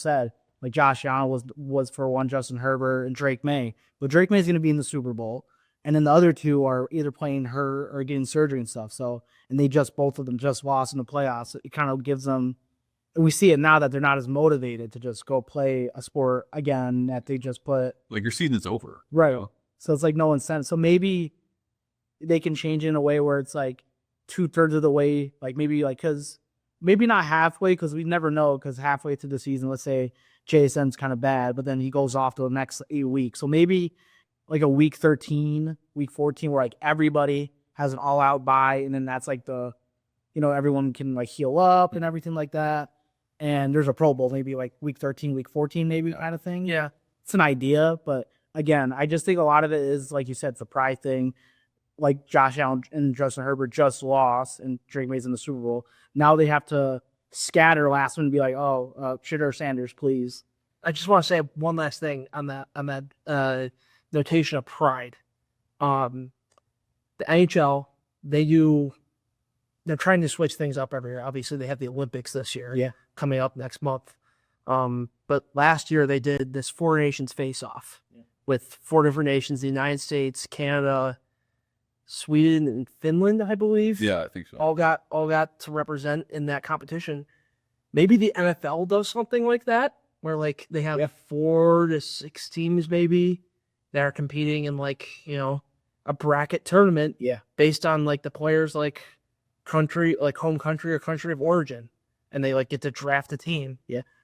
said, like Josh Allen was for one, Justin Herbert and Drake May. But Drake May is going to be in the Super Bowl. And then the other two are either playing hurt or getting surgery and stuff. So, and both of them just lost in the playoffs. It kind of gives them, and we see it now that they're not as motivated to just go play a sport again that they just put. Like your season's over. Right. So it's like no incentive. So maybe they can change it in a way where it's like 2/3 of the way, like because maybe not halfway, because we never know, because halfway through the season, let's say JSN's kind of bad, but then he goes off to the next 8 weeks. So maybe like a week 13, week 14, where like everybody has an all-out bye, and then that's like everyone can like heal up and everything like that. And there's a Pro Bowl, maybe like week 13, week 14, maybe kind of thing. Yeah. It's an idea, but again, I just think a lot of it is, like you said, it's a pride thing. Like Josh Allen and Justin Herbert just lost, and Drake May's in the Super Bowl. Now they have to scatter last one and be like, Shitter Sanders, please. I just want to say one last thing on that notation of pride. The NHL, they're trying to switch things up every year. Obviously, they have the Olympics this year coming up next month. But last year they did this 4 nations face-off with 4 different nations: the United States, Canada, Sweden, and Finland, I believe. Yeah, I think so. All got to represent in that competition. Maybe the NFL does something like that, where like they have 4 to 6 teams maybe that are competing in like a bracket tournament. Based on like the players like country, like home country or country of origin, and they like get to draft a team.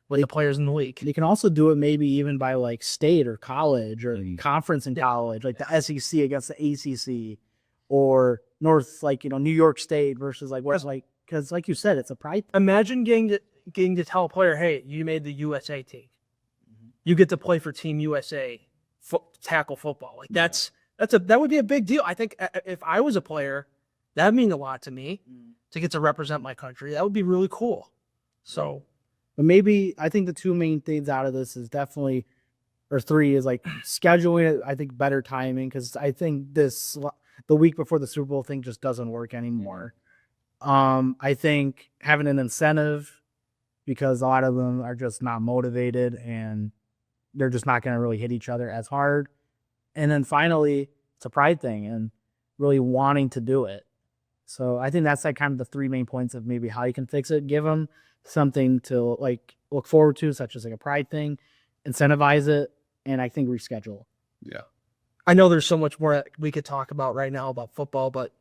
With the players in the league. You can also do it maybe even by like state or college or conference in college, like the SEC against the ACC, or New York State versus like where's like, because like you said, it's a pride. Imagine getting to tell a player, hey, you made the USA team. You get to play for Team USA tackle football. Like that would be a big deal. I think if I was a player, that'd mean a lot to me to get to represent my country. That would be really cool. So. But maybe I think the 2 main things out of this is definitely, or 3 is like scheduling it. I think better timing, because I think the week before the Super Bowl thing just doesn't work anymore. I think having an incentive, because a lot of them are just not motivated and they're just not going to really hit each other as hard. And then finally, it's a pride thing and really wanting to do it. So I think that's like kind of the 3 main points of maybe how you can fix it. Give them something to like look forward to, such as like a pride thing, incentivize it, and I think reschedule. Yeah. I know there's so much more that we could talk about right now about football, but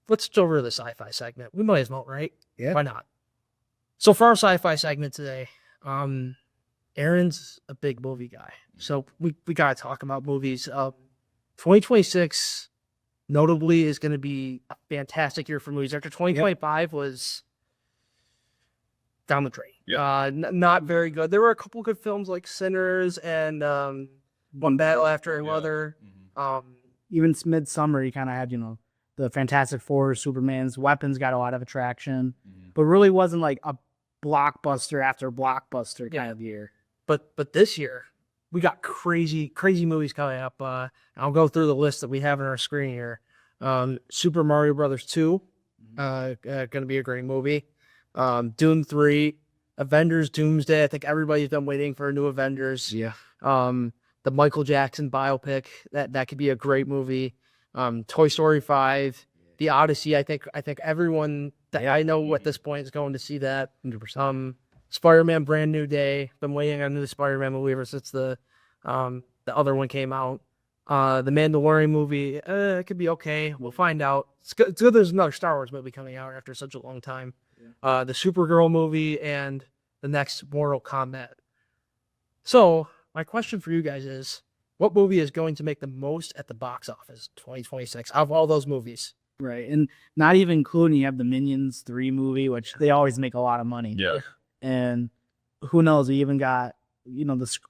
let's switch over to the sci-fi segment. We might as well, right? Yeah. Why not? So for our sci-fi segment today, Aaron's a big movie guy. So we got to talk about movies. 2026 notably is going to be a fantastic year for movies. After 2025 was down the drain. Not very good. There were a couple good films like Sinners and One Battle After Another. Even Midsummer, you kind of had, the Fantastic Four, Superman's Weapons got a lot of attraction, but really wasn't like a blockbuster after blockbuster kind of year. But this year, we got crazy movies coming up. I'll go through the list that we have on our screen here. Super Mario Brothers 2, going to be a great movie. Doom 3, Avengers Doomsday. I think everybody's been waiting for a new Avengers. The Michael Jackson biopic, that could be a great movie. Toy Story 5, The Odyssey. I think everyone that I know at this point is going to see that. 100%. Spider-Man Brand New Day. Been waiting on the Spider-Man movie ever since the other one came out. The Mandalorian movie, it could be okay. We'll find out. It's good there's another Star Wars movie coming out after such a long time. The Supergirl movie and the next Mortal Kombat. So my question for you guys is, what movie is going to make the most at the box office 2026 out of all those movies? Right. And not even including, you have the Minions 3 movie, which they always make a lot of money. Yeah. And who knows, we even got,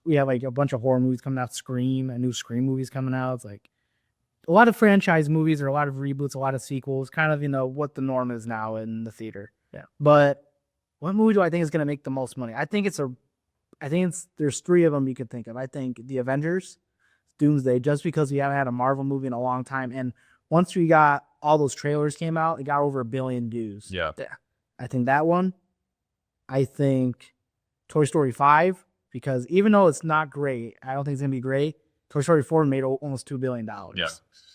we have like a bunch of horror movies coming out, Scream, a new Scream movie's coming out. It's like, a lot of franchise movies or a lot of reboots, a lot of sequels, kind of, what the norm is now in the theater. Yeah. But what movie do I think is going to make the most money? I think there's 3 of them you could think of. I think The Avengers, Doomsday, just because we haven't had a Marvel movie in a long time. And once we got all those trailers came out, it got over 1 billion views. Yeah. I think that one. I think Toy Story 5, because even though it's not great, I don't think it's going to be great. Toy Story 4 made almost $2 billion. Yeah.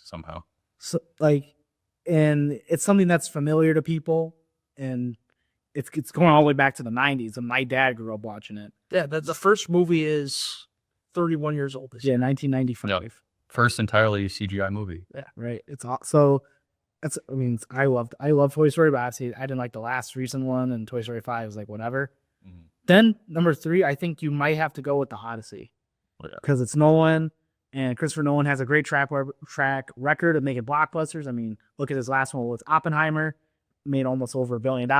Somehow. So, and it's something that's familiar to people, and it's going all the way back to the 90s, and my dad grew up watching it. Yeah, the first movie is 31 years old this year. Yeah, 1995. Yeah. First entirely CGI movie. Yeah, right. So that's, I love Toy Story, but obviously I didn't like the last recent one, and Toy Story 5 was like whatever. Mhm. Then number 3, I think you might have to go with the Odyssey, because it's Nolan, and Christopher Nolan has a great track record of making blockbusters. I mean, look at his last one with Oppenheimer, made almost over $1 billion,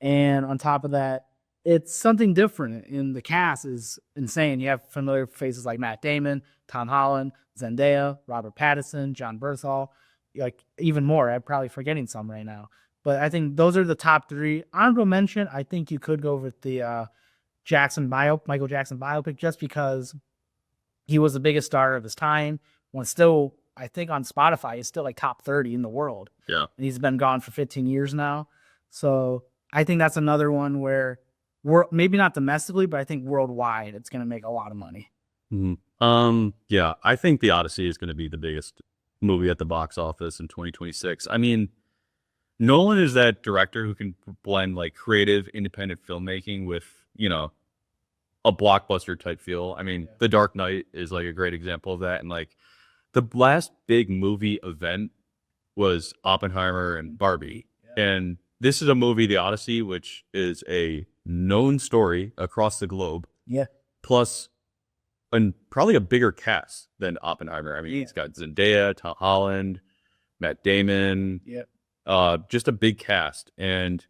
and on top of that, it's something different. And the cast is insane. You have familiar faces like Matt Damon, Tom Holland, Zendaya, Robert Pattinson, John Bernthal, like even more. I'm probably forgetting some right now. But I think those are the top 3. Honorable mention, I think you could go with the Michael Jackson biopic, just because he was the biggest star of his time. When still, I think on Spotify, he's still like top 30 in the world. Yeah. And he's been gone for 15 years now. So I think that's another one where maybe not domestically, but I think worldwide it's going to make a lot of money. Mm-hmm. Yeah, I think The Odyssey is going to be the biggest movie at the box office in 2026. I mean, Nolan is that director who can blend like creative, independent filmmaking with, a blockbuster type feel. I mean, The Dark Knight is like a great example of that. And like the last big movie event was Oppenheimer and Barbie. Yeah. And this is a movie, The Odyssey, which is a known story across the globe. Yeah. Plus, and probably a bigger cast than Oppenheimer. I mean, It's got Zendaya, Tom Holland, Matt Damon. Yeah. Just a big cast. And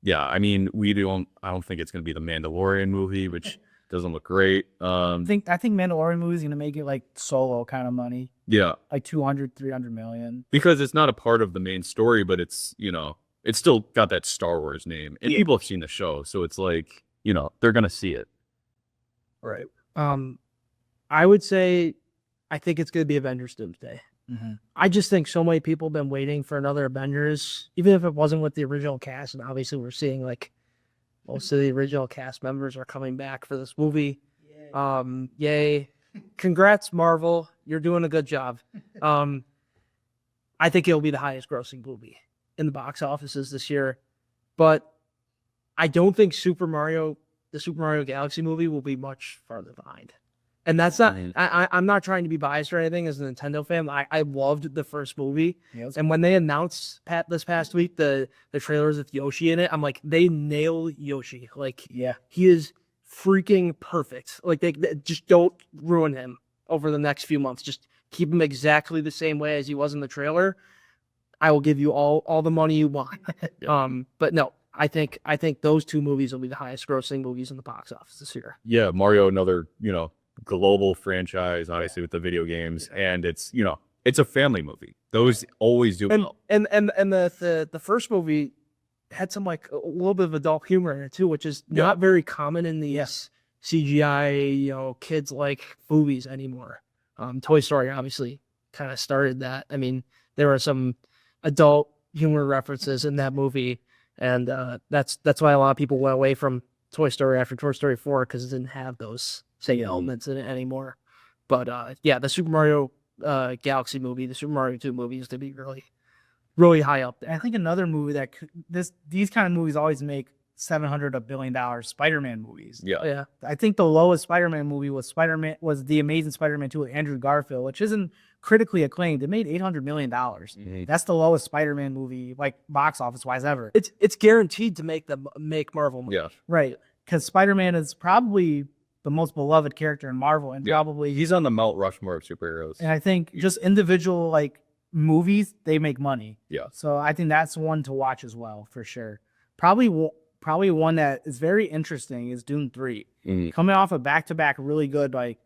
yeah, I mean, I don't think it's going to be the Mandalorian movie, which doesn't look great. I think Mandalorian movie is going to make it like Solo kind of money. Yeah. Like 200-300 million. Because it's not a part of the main story, but it's, it's still got that Star Wars name. And people have seen the show, so it's like, they're going to see it. Right. I would say I think it's going to be Avengers Doomsday. Mm-hmm. I just think so many people have been waiting for another Avengers, even if it wasn't with the original cast. And obviously we're seeing like most of the original cast members are coming back for this movie. Yay. Congrats, Marvel. You're doing a good job. I think it'll be the highest grossing movie in the box offices this year. But I don't think the Super Mario Galaxy movie will be much farther behind. And that's not, I'm not trying to be biased or anything as a Nintendo fan. I loved the first movie. Yeah, and when they announced this past week, the trailers with Yoshi in it, I'm like, they nail Yoshi. Like, he is freaking perfect. Like, they just don't ruin him over the next few months. Just keep him exactly the same way as he was in the trailer. I will give you all the money you want. But no, I think those 2 movies will be the highest grossing movies in the box office this year. Yeah, Mario, another, global franchise, obviously with the video games, and it's it's a family movie. Those always do well. And the first movie had some like a little bit of adult humor in it too, which is not very common in these CGI kids like movies anymore. Toy Story obviously kind of started that. I mean, there were some adult humor references in that movie, and that's why a lot of people went away from Toy Story after Toy Story 4, because it didn't have those same elements in it anymore. But the Super Mario Galaxy movie, the Super Mario 2 movie is to be really, really high up there. I think another movie that these kind of movies always make $700 to $1 billion, Spider-Man movies. Yeah. I think the lowest Spider-Man movie was The Amazing Spider-Man 2 with Andrew Garfield, which isn't critically acclaimed. It made $800 million. Mm-hmm. That's the lowest Spider-Man movie, like box office wise ever. It's guaranteed to make Marvel movies. Yeah. Right. Because Spider-Man is probably the most beloved character in Marvel, and probably he's on the Mount Rushmore of superheroes. And I think just individual like movies, they make money. Yeah. So I think that's one to watch as well, for sure. Probably one that is very interesting is Dune 3. Mm. Coming off a back-to-back really good like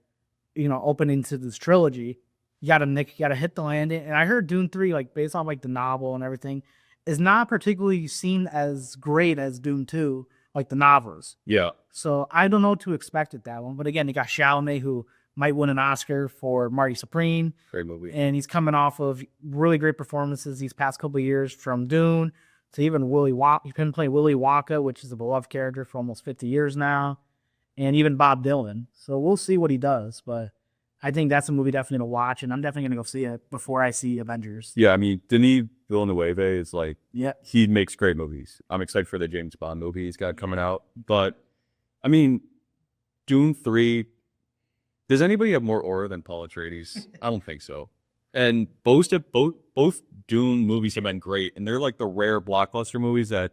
opening to this trilogy. You gotta hit the landing. And I heard Dune 3, like based on like the novel and everything, is not particularly seen as great as Dune 2, like the novels. Yeah. So I don't know what to expect at that one. But again, you got Chalamet, who might win an Oscar for Marty Supreme. Great movie. And he's coming off of really great performances these past couple of years, from Dune to even Willy Wonka. He's been playing Willy Wonka, which is a beloved character for almost 50 years now. And even Bob Dylan. So we'll see what he does. But I think that's a movie definitely to watch. And I'm definitely going to go see it before I see Avengers. Yeah, I mean, Denis Villeneuve is like, Yeah. he makes great movies. I'm excited for the James Bond movie he's got coming out. But, I mean, Dune 3, does anybody have more aura than Paul Atreides? I don't think so. And both Dune movies have been great. And they're like the rare blockbuster movies that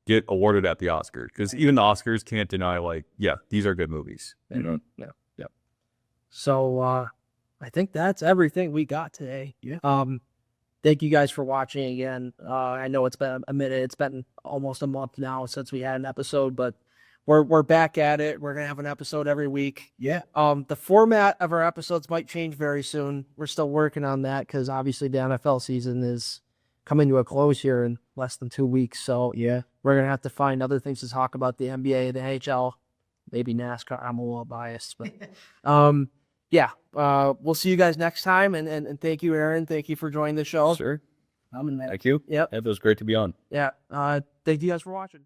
get awarded at the Oscars. Because even the Oscars can't deny, like, yeah, these are good movies. Yeah. So I think that's everything we got today. Yeah. Thank you guys for watching again. I know it's been a minute. It's been almost a month now since we had an episode, but we're back at it. We're gonna have an episode every week. Yeah. The format of our episodes might change very soon. We're still working on that because obviously the NFL season is coming to a close here in less than 2 weeks. So Yeah. we're gonna have to find other things to talk about: the NBA, the NHL, maybe NASCAR. I'm a little biased, but yeah. We'll see you guys next time, and thank you, Aaron. Thank you for joining the show. Sure. I'm in that. Thank you. Yep. It was great to be on. Yeah. Thank you guys for watching.